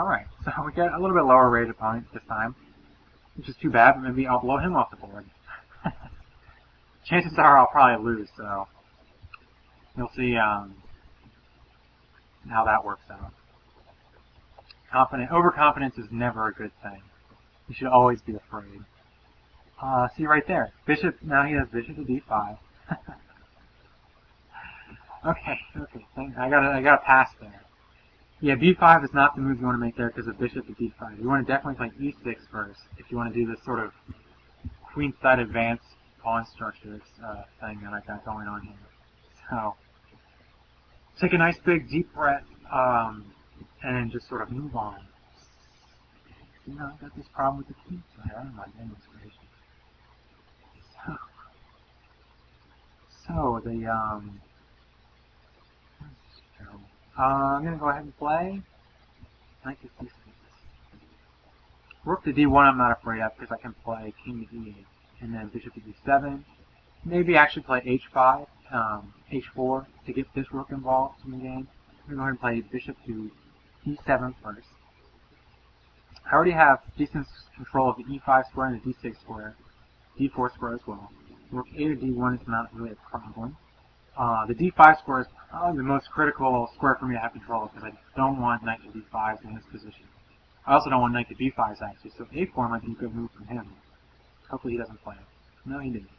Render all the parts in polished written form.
Alright, so we get a little bit lower rated opponent this time, which is too bad, but maybe I'll blow him off the board. Chances are I'll probably lose, so you'll see how that works out. Overconfidence is never a good thing. You should always be afraid. See right there, bishop. Now he has bishop to d5. okay. I got a pass there. Yeah, b5 is not the move you want to make there because of bishop to d5. You want to definitely play e6 first if you want to do this sort of queenside advance pawn structure thing that I got going on here. So take a nice big deep breath and just sort of move on. You know, I've got this problem with the keys. Oh my goodness gracious. So the I'm gonna go ahead and play knight to c6. Rook to d1 I'm not afraid of because I can play king to e8 and then bishop to d7. Maybe actually play h5, h4 to get this rook involved in the game. I'm gonna go ahead and play bishop to e7 first. I already have decent control of the e5 square and the d6 square, d4 square as well. Rook a to d1 is not really a problem. The d5 square is probably the most critical square for me to have control of because I don't want knight to d5s in this position. I also don't want knight to b5s actually, so a4 might be a good move from him. Hopefully he doesn't play it. No, he didn't.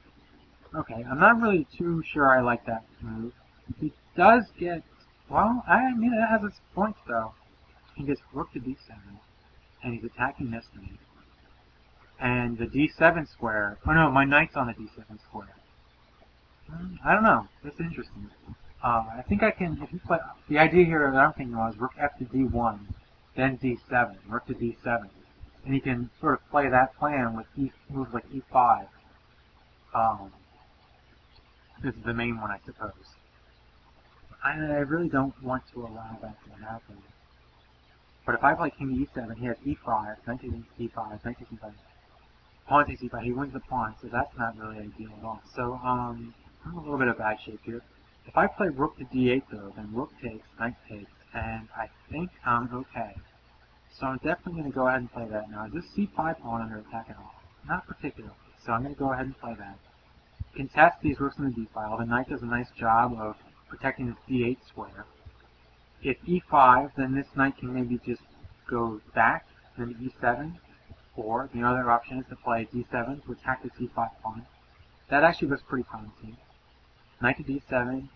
Okay, I'm not really too sure I like that move. He does get, well, I mean, it has its points though. He gets rook to d7, and he's attacking this knight. And the d7 square, oh no, my knight's on the d7 square. I don't know, that's interesting. I think I can, if you play, the idea here that I'm thinking was rook f to d1, then d7, rook to d7. And you can sort of play that plan with moves like e5. This is the main one, I suppose. I really don't want to allow that to happen. But if I play king to e7, he has e5, knight takes e5, knight takes e5, pawn takes e5, he wins the pawn, so that's not really ideal at all. So, I'm in a little bit of bad shape here. If I play rook to d8 though, then rook takes, knight takes, and I think I'm okay. So I'm definitely going to go ahead and play that now. Is this c5 pawn under attack at all? Not particularly, so I'm going to go ahead and play that. Contest these rooks in the d file. The knight does a nice job of protecting this d8 square. If e5, then this knight can maybe just go back, then e7, or the other option is to play d7 to attack the c5 pawn. That actually looks pretty promising. Knight to d7,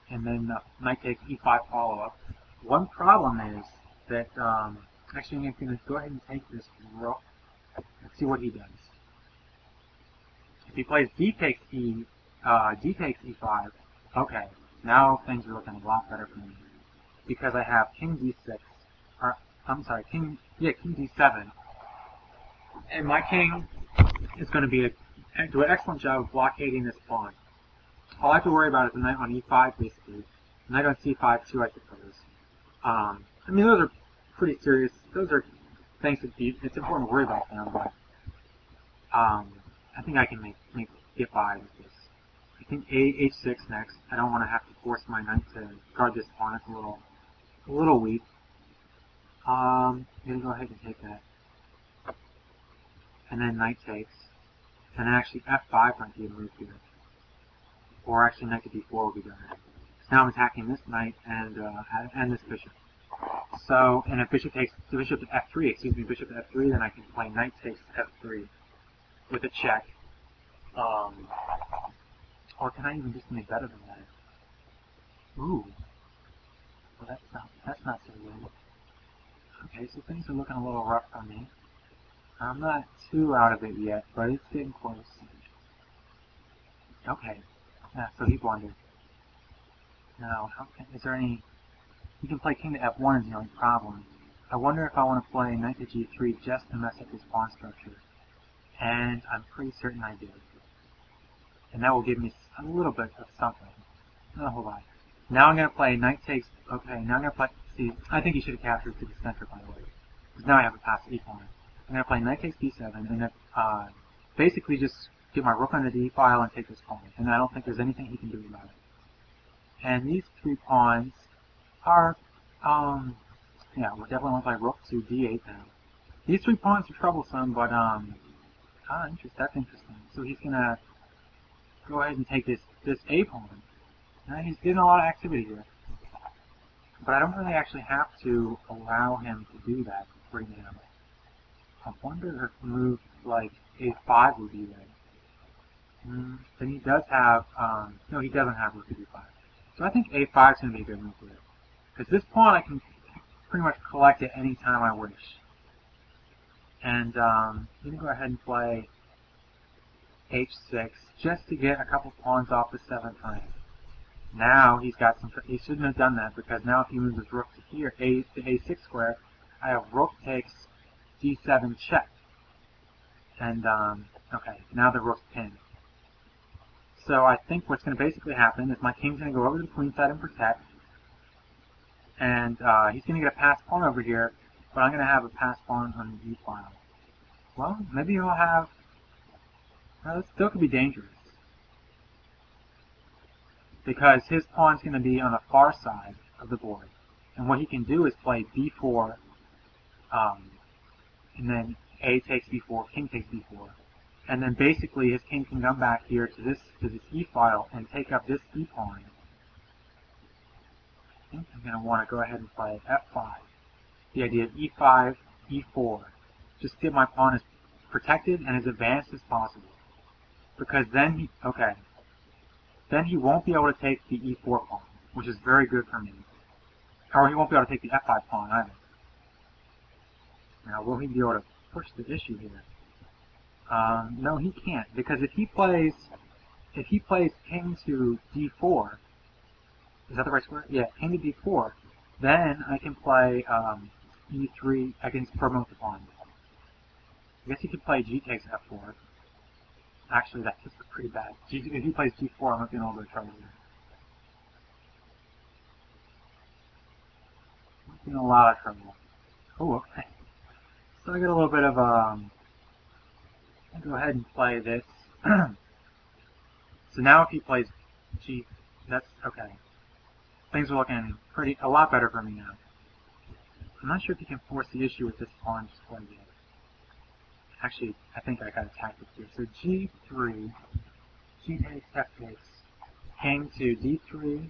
and then knight takes e5 follow-up. One problem is that, actually I'm going to go ahead and take this rook. Let's see what he does. If he plays d takes e5, okay, now things are looking a lot better for me. Because I have king d6, or, I'm sorry, king d7, and my king is going to do an excellent job of blockading this pawn. All I have to worry about is the knight on e5, basically. The knight on c5 too, I suppose. I mean, those are pretty serious. Those are things that it's important to worry about them, but I think I can get by with this. I think h6 next. I don't want to have to force my knight to guard this pawn. It's a little weak. I'm gonna go ahead and take that, and then knight takes, and then actually f5 might be a move here, or actually knight to d4 will be better. So now I'm attacking this knight and this bishop. So, and if bishop takes bishop to f3, bishop to f3, then I can play knight takes f3 with a check. Or can I even do something better than that? Ooh. Well, that's not so good. Okay, so things are looking a little rough for me. I'm not too out of it yet, but it's getting close. Okay. Yeah, so he blundered. Now, is there any... You can play king to f1 is the only problem. I wonder if I want to play knight to g3 just to mess up this pawn structure. And I'm pretty certain I do. And that will give me a little bit of something. Not a whole lot. Now I'm going to play knight takes... Okay, now I'm going to play... See, I think he should have captured to the center, by the way. Because now I have a pass e-pawn. I'm going to play knight takes d7, and then basically just get my rook on the d file and take this pawn. And I don't think there's anything he can do about it. And these three pawns are Yeah, we're definitely want to play rook to d8 now. These 3 pawns are troublesome, but that's interesting. So he's gonna go ahead and take this a pawn. He's getting a lot of activity here, but I don't really actually have to allow him to do that right now. I wonder if a move like a5 would be right. Then he does have no, he doesn't have rook to d5. So I think a5 is gonna be a good move here, because this pawn I can pretty much collect at any time I wish. And I'm going to go ahead and play h6 just to get a couple pawns off the 7th rank. Now he's got some. He shouldn't have done that, because now if he moves his rook to here, to a6 square, I have rook takes d7 check. And okay, now the rook's pinned. So I think what's going to basically happen is my king's going to go over to the queen side and protect. And he's going to get a passed pawn over here, but I'm going to have a passed pawn on the e file. Well, maybe he'll have... Well, this still could be dangerous, because his pawn's going to be on the far side of the board. And what he can do is play b4, and then a takes b4, king takes b4. And then basically his king can come back here to this e file and take up this e pawn. I think I'm going to want to go ahead and play f5. The idea of e5, e4. Just get my pawn as protected and as advanced as possible. Because then then he won't be able to take the e4 pawn, which is very good for me. Or he won't be able to take the f5 pawn either. Now, will he be able to push the issue here? No, he can't, because if he plays king to d4, is that the right square? Yeah, king to d4. Then I can play e3. I can promote the pawn. I guess he could play g takes f4. Actually, that's just pretty bad. If he plays g4, I'm looking a little bit of trouble here. I'm in a lot of trouble. Oh, okay. So I got a little bit of I'll go ahead and play this. So now if he plays g, that's okay. Things are looking a lot better for me now. I'm not sure if he can force the issue with this pawn just quite yet. Actually, I think I got a tactic here. So g3, g takes, f takes, king to d3.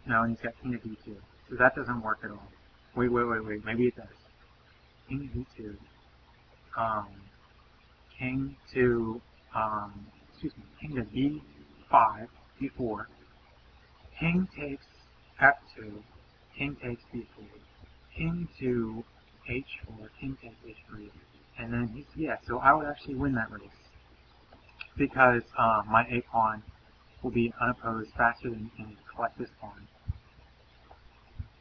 No, and he's got king to d2. So that doesn't work at all. Wait. Maybe it does. King to d2. King to king to b5, b4. King takes f2. King takes b4. King to h4. King takes h3. And then so I would actually win that race, because my a pawn will be unopposed faster than he can collect this pawn.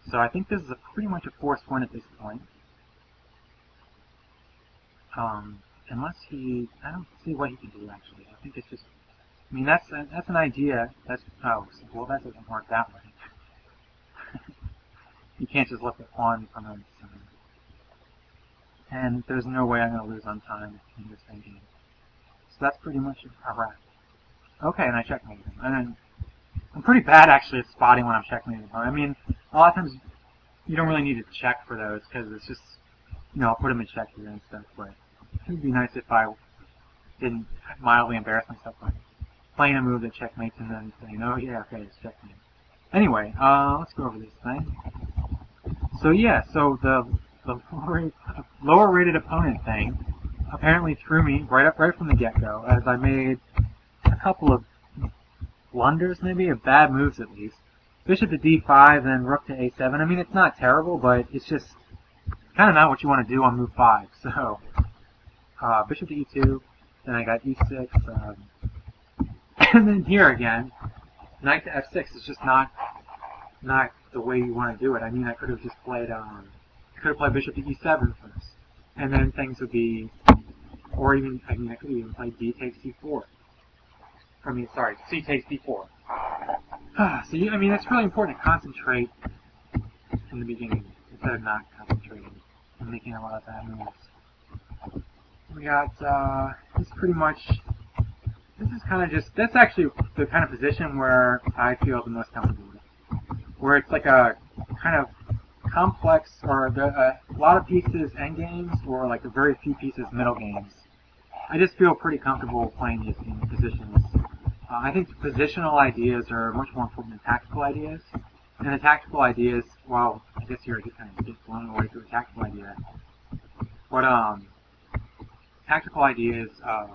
So I think this is pretty much a forced win at this point. Unless I don't see what he can do actually. I think it's just, I mean that's an idea. Well that doesn't work that way. You can't just let the pawn from the side. And there's no way I'm going to lose on time in this game. So that's pretty much a wrap. Okay, and I checkmated him. And then I'm pretty bad actually at spotting when I'm checkmating him. I mean, a lot of times you don't really need to check for those, because it's just, I'll put him in check here and stuff. But it would be nice if I didn't mildly embarrass myself by playing a move that checkmates and then saying, oh yeah, okay, it's checkmate. Anyway, let's go over this thing. So yeah, so the lower rated opponent thing apparently threw me right from the get-go, as I made a couple of blunders, maybe, of bad moves at least. Bishop to d5, then rook to a7. I mean, it's not terrible, but it's just kind of not what you want to do on move 5. So, bishop to e2, then I got e6, and then here again, knight to f6 is just not the way you want to do it. I mean, I could have just played bishop to e7 first, and then things would be, or even, I could even play d takes d4. C takes d4. So, I mean, it's really important to concentrate in the beginning, instead of not concentrating and making a lot of bad moves. We got, this is kind of just, that's actually the kind of position where I feel the most comfortable with. Where it's like a kind of complex, or a lot of pieces endgames, or like a very few pieces middle games. I just feel pretty comfortable playing these in positions. I think the positional ideas are much more important than tactical ideas. And the tactical ideas, well, I guess here I just kind of get blown away through a tactical idea. But tactical ideas, I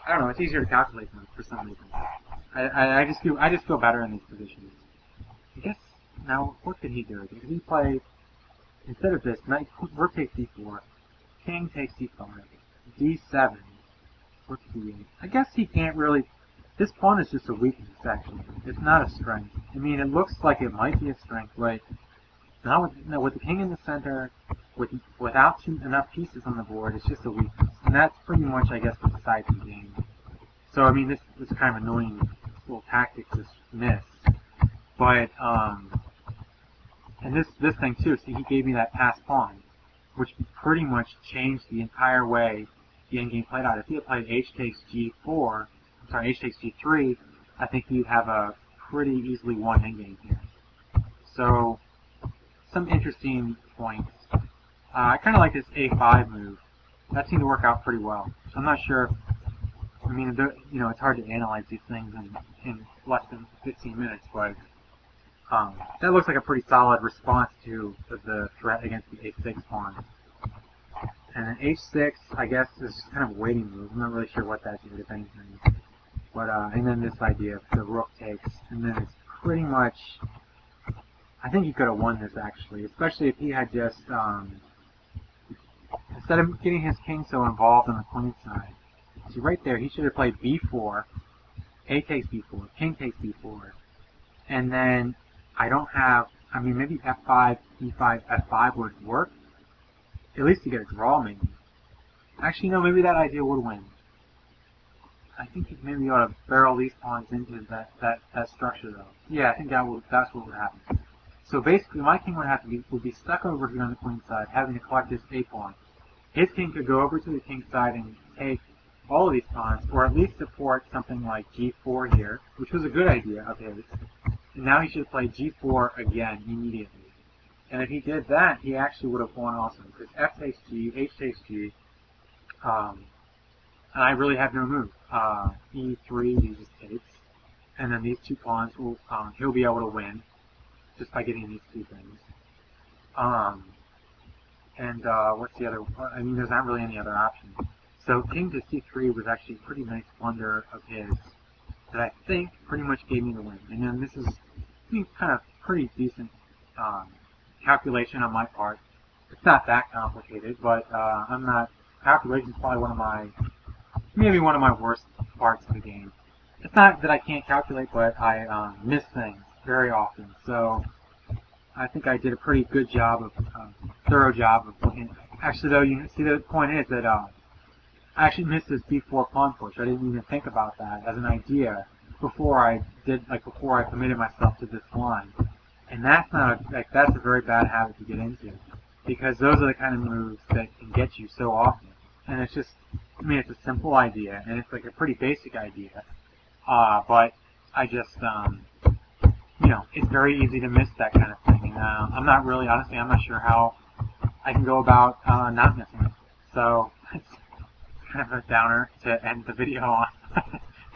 don't know, it's easier to calculate them for some reason. I just feel better in these positions. I guess now what could he do? Could he play, instead of this, knight, rook takes d4, king takes d5, d7, rook d8. I guess he can't really. This pawn is just a weakness, actually. It's not a strength. I mean, it looks like it might be a strength, but not with the king in the center, without enough pieces on the board, it's just a weakness. And that's pretty much, I guess, what decides the game. So, I mean, this is kind of annoying little tactic, this miss. But, and this thing too, see, he gave me that pass pawn, which pretty much changed the entire way the endgame played out. If he had played h takes g4, h takes g3, I think he'd have a pretty easily won endgame here. So, some interesting points. I kind of like this a5 move. That seemed to work out pretty well. So I'm not sure. I mean, you know, it's hard to analyze these things in less than 15 minutes, but that looks like a pretty solid response to the threat against the a6 pawn. And then h6, I guess, is just kind of a waiting move. I'm not really sure what that did, if anything. But and then this idea of the rook takes, and then it's pretty much. I think he could have won this actually, especially if he had just instead of getting his king so involved on the queen side. See right there, he should have played b4, a takes b4, king takes b4, and then I don't have. I mean, maybe f5, e5, f5 would work. At least to get a draw, maybe. Actually, no, maybe that idea would win. I think he maybe ought to barrel these pawns into that structure, though. Yeah, I think that's what would happen. So basically, my king would be stuck over here on the queen side, having to collect his a pawn. His king could go over to the king side and take all of these pawns, or at least support something like g4 here, which was a good idea of his. And now he should play g4 again immediately. And if he did that, he actually would have won also, because f takes g, h takes g, and I really have no move. E3, he just takes, and then these two pawns will he'll be able to win just by getting these two things. What's the other? I mean, there's not really any other option. So king to c3 was actually a pretty nice blunder of his that I think pretty much gave me the win. And then this is, I think, kind of pretty decent calculation on my part. It's not that complicated, but I'm not. Calculation is probably maybe one of my worst parts of the game. It's not that I can't calculate, but I miss things very often. So I think I did a pretty good job thorough job of looking. Actually, though, you see, the point is that I actually missed this b4 pawn push. I didn't even think about that as an idea before I committed myself to this line. And that's that's a very bad habit to get into, because those are the kind of moves that can get you so often. And it's just, I mean, it's a simple idea, and it's like a pretty basic idea. But I just, you know, it's very easy to miss that kind of thing. And I'm not really, honestly, I'm not sure how I can go about not missing it. So it's kind of a downer to end the video on.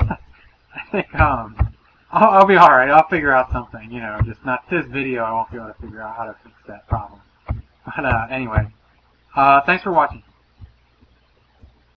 I think I'll be alright. I'll figure out something, you know, just not this video. I won't be able to figure out how to fix that problem. But anyway, thanks for watching.